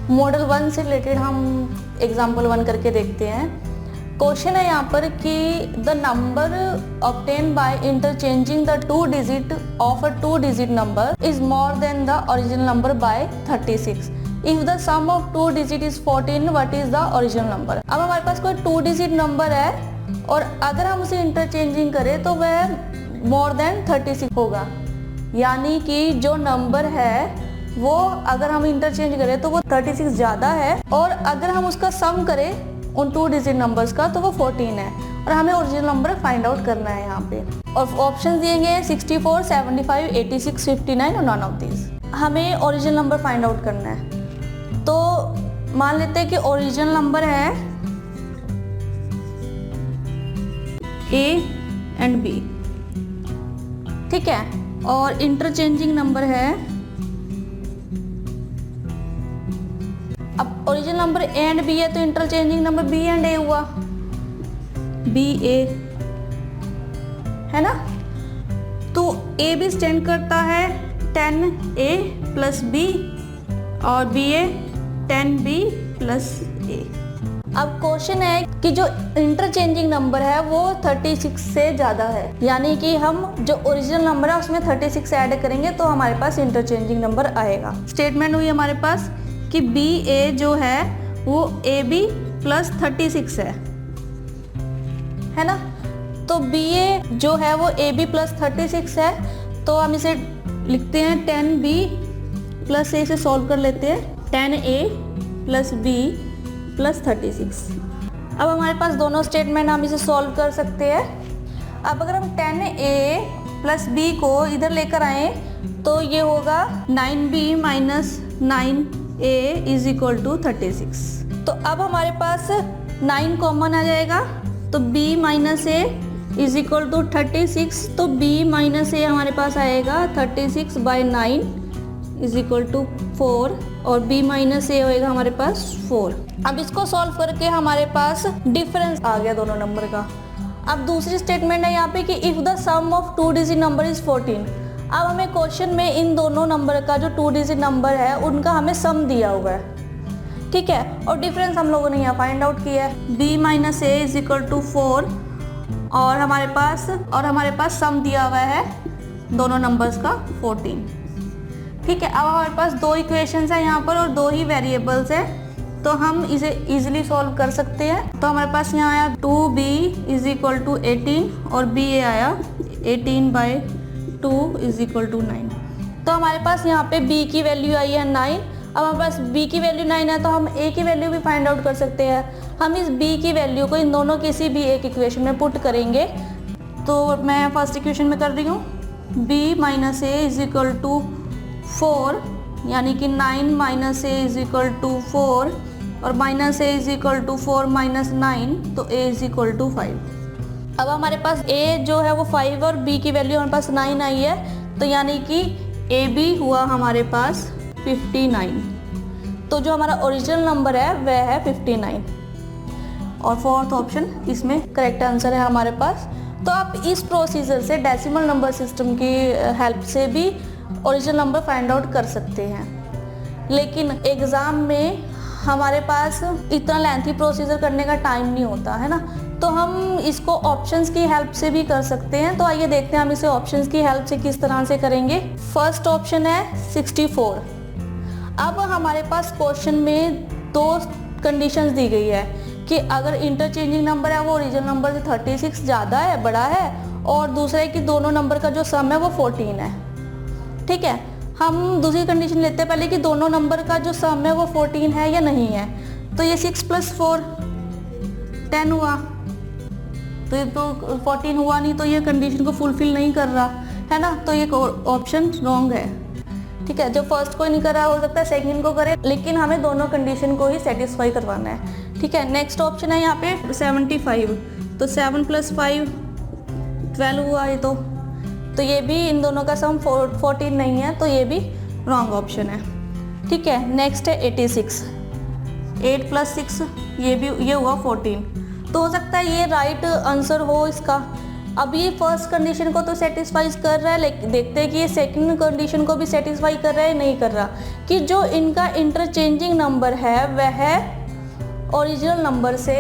Model 1 से related हम example 1 करके देखते हैं। क्वेश्चन है यहाँ पर कि the number obtain by interchanging the 2 digit of a 2 digit number is more than the original number by 36। If the sum of 2 digit is 14, what is the original number. अब हमारे पास कोई 2 डिजिट नंबर है और अगर हम उसे interchanging करें तो वह मोर देन 36 होगा, यानी कि जो नंबर है वो अगर हम इंटरचेंज करें तो वो 36 ज़्यादा है, और अगर हम उसका सम करें उन 2 डिजिट नंबर्स का तो वो 14 है, और हमें ओरिजिनल नंबर फाइंड आउट करना है यहाँ पे। और ऑप्शन दिए गए हैं 64, 75, 86, 59 और नॉन ऑफ दीज। हमें ओरिजिनल नंबर फाइंड आउट करना है। तो मान लेते हैं कि ओरिजिनल नंबर है A एंड B, ठीक है, और इंटरचेंजिंग नंबर है, अब original number A and B है तो interchanging number B and A हुआ, BA है ना। तो A भी स्टैंड करता है 10A प्लस B और BA 10B प्लस A। अब क्वेश्चन है कि जो इंटरचेंजिंग नंबर है वो 36 से ज़्यादा है, यानी कि हम जो ओरिजिनल नंबर है उसमें 36 ऐड करेंगे तो हमारे पास इंटरचेंजिंग नंबर आएगा। स्टेटमेंट हुई हमारे पास कि BA जो है वो AB प्लस 36 है ना। तो BA जो है वो AB प्लस 36 है, तो हम इसे लिखते हैं 10B प्लस A से सॉल्व कर लेते हैं, 10A प्लस B प्लस 36। अब हमारे पास दोनों स्टेटमेंट हम इसे सॉल्व कर सकते हैं। अब अगर हम 10A प्लस B को इधर लेकर आए तो ये होगा 9B minus 9A is equal to 36। तो अब हमारे पास 9 कॉमन आ जाएगा, तो B minus A is equal to 36। तो B माइनस A हमारे पास आएगा 36 बाई 9 इज इक्वल टू 4, और B माइनस A होएगा हमारे पास 4। अब इसको सॉल्व करके हमारे पास डिफरेंस आ गया दोनों नंबर का। अब दूसरी स्टेटमेंट है यहाँ पे कि if the sum of 2 digit number is 14। अब हमें क्वेश्चन में इन दोनों नंबर का जो 2 डिजिट नंबर है उनका हमें सम दिया हुआ है, ठीक है, और डिफरेंस हम लोगों ने यहाँ फाइंड आउट किया है। B minus A is equal to 4 और हमारे पास सम दिया हुआ है दोनों नंबर्स का 14, ठीक है। अब हमारे पास 2 इक्वेशंस है यहाँ पर और 2 ही वेरिएबल्स है, तो हम इसे इजीली सॉल्व कर सकते हैं। तो हमारे पास यहाँ आया 2B इज इक्वल टू 18 और BA आया 18 बाई 2 इज इक्वल टू 9। तो हमारे पास यहाँ पे B की वैल्यू आई है 9। अब हमारे पास B की वैल्यू 9 है तो हम A की वैल्यू भी फाइंड आउट कर सकते हैं। हम इस B की वैल्यू को इन दोनों किसी भी एक इक्वेशन में पुट करेंगे। तो मैं फर्स्ट इक्वेशन में कर रही हूँ, B minus A is equal to 4, यानी कि 9 minus A is equal to 4 और minus A is equal to 4 minus 9, तो A इज इक्वल टू 5। अब हमारे पास A जो है वो 5 और B की वैल्यू हमारे पास 9 आई है, तो यानी कि AB हुआ हमारे पास 59। तो जो हमारा ओरिजिनल नंबर है वह है 59, और फोर्थ ऑप्शन इसमें करेक्ट आंसर है हमारे पास। तो आप इस प्रोसीजर से डेसिमल नंबर सिस्टम की हेल्प से भी ओरिजिनल नंबर फाइंड आउट कर सकते हैं, लेकिन एग्ज़ाम में हमारे पास इतना लेंथी प्रोसीजर करने का टाइम नहीं होता है ना, तो हम इसको ऑप्शंस की हेल्प से भी कर सकते हैं। तो आइए देखते हैं हम इसे ऑप्शंस की हेल्प से किस तरह से करेंगे। फर्स्ट ऑप्शन है 64। अब हमारे पास क्वेश्चन में 2 कंडीशंस दी गई है कि अगर इंटरचेंजिंग नंबर है वो ओरिजिनल नंबर से 36 ज़्यादा है, बड़ा है, और दूसरा है कि दोनों नंबर का जो सम है वो 14 है, ठीक है। हम दूसरी कंडीशन लेते हैं पहले कि दोनों नंबर का जो सम है वो 14 है या नहीं है। तो ये 6 + 4 10 हुआ, तो ये तो 14 हुआ नहीं, तो ये कंडीशन को फुलफिल नहीं कर रहा है ना, तो ये ऑप्शन रॉन्ग है, ठीक है। जो फर्स्ट को नहीं कर रहा हो सकता है सेकंड को करे, लेकिन हमें दोनों कंडीशन को ही सेटिस्फाई करवाना है, ठीक है। नेक्स्ट ऑप्शन है यहाँ पे 75, तो 7 + 5 12 हुआ ये तो ये भी इन दोनों का सम 14 नहीं है, तो ये भी रॉन्ग ऑप्शन है, ठीक है। नेक्स्ट है 86, 8 + 6 ये हुआ 14। तो हो सकता है ये राइट आंसर हो इसका, अब ये फर्स्ट कंडीशन को तो सेटिस्फाई कर रहा है, लेकिन देखते हैं कि ये सेकंड कंडीशन को भी सेटिस्फाई कर रहा है, नहीं कर रहा, कि जो इनका इंटरचेंजिंग नंबर है वह ओरिजिनल नंबर से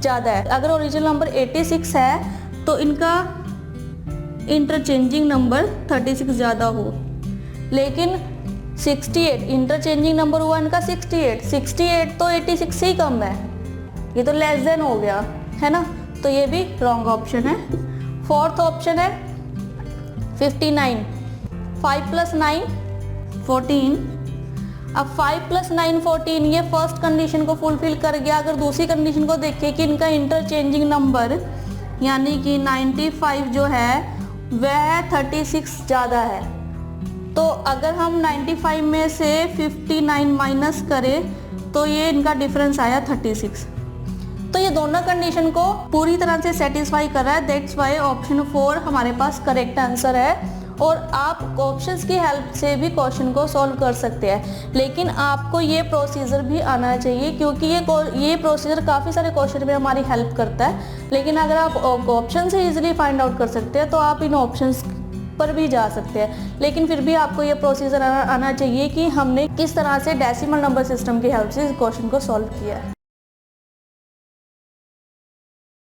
ज़्यादा है। अगर ओरिजिनल नंबर 86 है तो इनका इंटरचेंजिंग नंबर 36 ज़्यादा हो, लेकिन 68 इंटरचेंजिंग नंबर हुआ इनका 68 तो 86 से ही कम है, ये तो लेस देन हो गया है ना, तो ये भी रॉन्ग ऑप्शन है। फोर्थ ऑप्शन है 59, 5 + 9 14। अब 5 + 9 14 ये फर्स्ट कंडीशन को फुलफिल कर गया। अगर दूसरी कंडीशन को देखें कि इनका इंटरचेंजिंग नंबर यानी कि 95 जो है वह 36 ज़्यादा है, तो अगर हम 95 में से 59 माइनस करें तो ये इनका डिफरेंस आया 36। तो ये दोनों कंडीशन को पूरी तरह से सेटिस्फाई कर रहा है, दैट्स वाई ऑप्शन 4 हमारे पास करेक्ट आंसर है। और आप ऑप्शंस की हेल्प से भी क्वेश्चन को सॉल्व कर सकते हैं, लेकिन आपको ये प्रोसीजर भी आना चाहिए, क्योंकि ये प्रोसीजर काफ़ी सारे क्वेश्चन में हमारी हेल्प करता है। लेकिन अगर आप ऑप्शन से इजीली फाइंड आउट कर सकते हैं तो आप इन ऑप्शंस पर भी जा सकते हैं, लेकिन फिर भी आपको ये प्रोसीजर आना चाहिए कि हमने किस तरह से डेसिमल नंबर सिस्टम की हेल्प से इस क्वेश्चन को सॉल्व किया है।